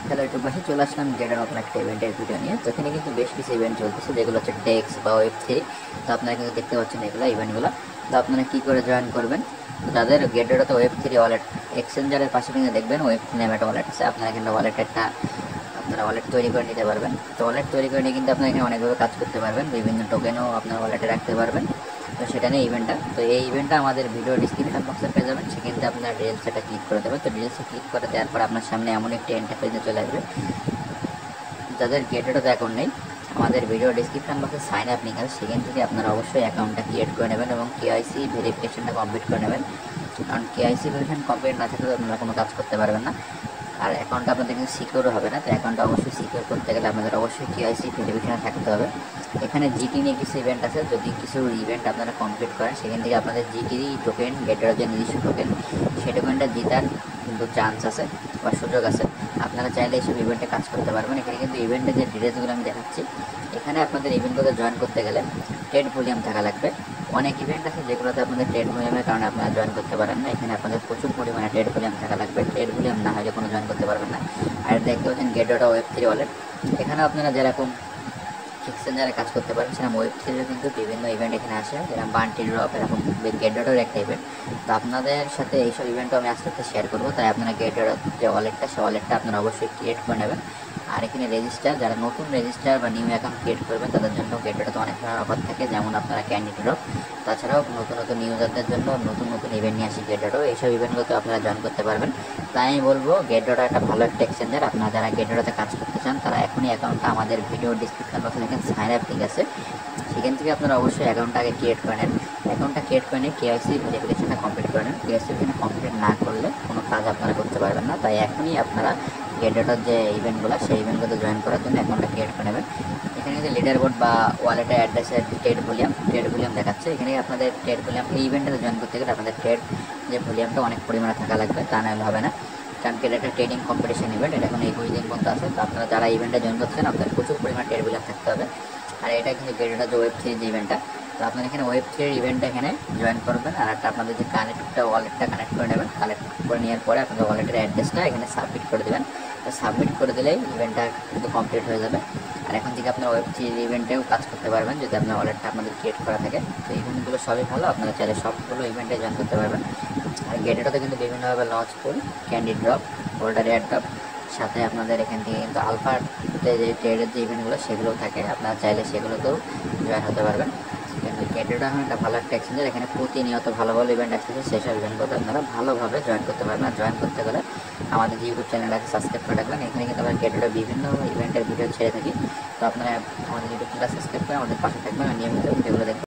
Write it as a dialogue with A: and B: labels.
A: Hello YouTube পাশে চলে আসলাম গেটার নতুন একটা ইভেন্টের ভিডিও নিয়ে। তো এখানে কিন্তু বেশ কিছু ইভেন্ট চলতেছে যেগুলো হচ্ছে ডেক্স বা ওয়েব 3। তো আপনারা কিন্তু দেখতে পাচ্ছেন এগুলো ইভেন্টগুলো। তো আপনারা কী করে জয়েন করবেন, তো যাদের গেটারতে ওয়েব 3 ওয়ালেট এক্সচেঞ্জারের পাশে কিন্তু দেখবেন ওয়েব3 নামে একটা ওয়ালেট আছে। আপনারা কিন্তু আপনারা ওয়ালেট তৈরি করে নিতে পারবেন। তো ওয়ালেট তৈরি করে নিয়ে কিন্তু আপনারা এখানে অনেকভাবে কাজ করতে পারবেন, বিভিন্ন টোকেনও আপনার ওয়ালেটে রাখতে পারবেন। তো সেটা নিয়ে ইভেন্টটা, তো এই ইভেন্টটা আমাদের ভিডিও ডিসক্রিপশন বক্সে পেয়ে যাবেন। সেখান থেকে আপনার রিলসটা ক্লিক করে দেবেন। তো রিলসে ক্লিক করে দেওয়ার পর আপনার সামনে এমন একটি ইন্টারফেসে চলে আসবে। যাদের গেটারতে অ্যাকাউন্ট নেই, আমাদের ভিডিও ডিসক্রিপশন বক্সে সাইন আপ লিঙ্ক আছে, সেখান থেকে আপনারা অবশ্যই অ্যাকাউন্টটা ক্রিয়েট করে নেবেন এবং কেআইসি ভেরিফিকেশনটা কমপ্লিট করে নেবেন। কারণ কেআইসি ভেরিফিকেশন কমপ্লিট না থাকলে আপনারা কোনো কাজ করতে পারবেন না, আর অ্যাকাউন্টটা আপনাদের কিন্তু সিকিউরও হবে না। তো অ্যাকাউন্টটা অবশ্যই সিকিউর করতে গেলে আপনাদের অবশ্যই কেআইসি ভেরিফিকেশনে থাকতে হবে। এখানে জিটি নিয়ে কিছু ইভেন্ট আছে, যদি কিছু ইভেন্ট আপনারা কমপ্লিট করেন সেখান থেকে আপনাদের জিটির টোকেন, গেটারের যে নিজস্ব টোকেন, সেই টোকেনটা জেতার কিন্তু চান্স আছে বা সুযোগ আছে। আপনারা চাইলে এইসব ইভেন্টে কাজ করতে পারবেন। এখানে কিন্তু ইভেন্টের যে ডিটেলসগুলো আমি দেখাচ্ছি, এখানে আপনাদের ইভেন্টগুলোতে জয়েন করতে গেলে ট্রেড ভলিউম থাকা লাগবে। অনেক ইভেন্ট আছে যেগুলোতে আপনাদের ট্রেড ভলিউমের কারণে আপনারা জয়েন করতে পারেন না। এখানে আপনাদের প্রচুর পরিমাণে ট্রেড ভলিউম থাকা লাগবে, ট্রেড ভলিউম না হলে কোনো জয়েন করতে পারবেন না। আর দেখতে পাচ্ছেন গেটার ওয়েব3 ওয়ালেট, এখানে আপনারা যেরকম এক্সচেঞ্জারে কাজ করতে পারেন সেরকম ওয়েব3 কিন্তু বিভিন্ন ইভেন্ট এখানে আসে, যেরকম বান্টি ড্রপ, এরকম গেটারের একটা ইভেন্ট। তো আপনাদের সাথে এইসব ইভেন্টও আমি আস্তে আস্তে শেয়ার করবো। তাই আপনারা গেটার যে ওয়ালেটটা, সেই ওয়ালেটটা আপনারা অবশ্যই ক্রিয়েট করে নেবেন। আর এখানে রেজিস্টার, যারা নতুন রেজিস্টার বা নিউ অ্যাকাউন্ট ক্রিয়েট করবেন তাদের জন্য গেটারতে অনেক ধরনের অফার থাকে, যেমন আপনারা ক্যান্ডি ড্রপ, তাছাড়াও নতুন নতুন ইউজারদের জন্য নতুন নতুন ইভেন্ট নিয়ে আসি গেটারও, এইসব ইভেন্টগুলোতে আপনারা জয়েন করতে পারবেন। তাই আমি বলবো গেটার একটা ভালো একটা এক্সচেঞ্জার। আপনারা যারা গেটারতে কাজ করতে চান তারা এখনই অ্যাকাউন্টটা আমাদের ভিডিও ডিসক্রিপশন বক্সে দেখেন সাইন আপ লিঙ্ক আছে, সেখান থেকে আপনারা অবশ্যই অ্যাকাউন্টটা আগে ক্রিয়েট করে নেন। অ্যাকাউন্টটা ক্রিয়েট করে নিয়ে কেআইসি ভেরিফিকেশনটা কমপ্লিট করে নেন। কেআইসি কমপ্লিট না করলে কোনো কাজ আপনারা করতে পারবেন না। তাই এখনই আপনারা গেটারের যে ইভেন্টগুলো, সেই ইভেন্টগুলোতে জয়েন করার জন্য অ্যাকাউন্টটা ক্রিয়েট করে নেবেন। এখানে যে লিডার বোর্ড বা ওয়ালেটের অ্যাড্রেসের ট্রেড ভলিউম দেখাচ্ছে, এখানে আপনাদের ট্রেড ভলিউম, এই ইভেন্টে জয়েন করতে গেলে আপনাদের ট্রেড যে ভলিউমটা অনেক পরিমাণে থাকা লাগবে, তা না হলে হবে না। কারণ কি এটা একটা ট্রেডিং কম্পিটিশন ইভেন্ট, এটা এখন 21 দিন পর্যন্ত আছে। তো আপনারা যারা ইভেন্টে জয়েন করছেন আপনাদের প্রচুর পরিমাণে ট্রেড ভলিউম থাকতে হবে। আর এটা কিন্তু গেটার যে ওয়েব3 যে ইভেন্টটা, তো আপনারা এখানে ওয়েব3 ইভেন্টটা এখানে জয়েন করবেন। আর একটা আপনাদের যে কানেক্টটা ওয়ালেটটা কানেক্ট করে নেবেন, কানেক্ট করে নেওয়ার পরে আপনাদের ওয়ালেটের অ্যাড্রেসটা এখানে সাবমিট করে দেবেন। তো সাবমিট করে দিলেই ইভেন্টটা কিন্তু কমপ্লিট হয়ে যাবে। আর এখন থেকে আপনারা ওয়েব3 ইভেন্টেও কাজ করতে পারবেন যদি আপনার ওয়ালেটটা আপনাদের ক্রিয়েট করা থাকে। তো ইভেন্টগুলো সবই ভালো, আপনারা চাইলে সবগুলো ইভেন্টে জয়েন করতে পারবেন। আর গেটারটাতে কিন্তু বিভিন্নভাবে launchpool, candy drop, holder airdrop, সাথে আপনাদের এখান থেকে কিন্তু আলফাতে যে ট্রেডের যে ইভেন্টগুলো সেগুলোও থাকে, আপনারা চাইলে সেগুলোতেও জয়েন হতে পারবেন। কিন্তু গেটারটা এখন একটা ভালো একটা এক্সচেঞ্জার, এখানে প্রতিনিয়ত ভালো ভালো ইভেন্ট আসতেছে, সেসব ইভেন্টগুলোতে আপনারা ভালোভাবে জয়েন করতে পারবেন। আর জয়েন করতে গেলে আমাদের যে ইউটিউব চ্যানেলটাকে সাবস্ক্রাইব করে রাখবেন, এখানে কিন্তু আমরা গেটারের বিভিন্ন ইভেন্টের ভিডিও ছেড়ে থাকি। তো আপনারা আমাদের ইউটিউব চ্যানেল সাবস্ক্রাইব করে আমাদের পাশে থাকবেন আর নিয়মিত ভিডিওগুলো দেখবেন।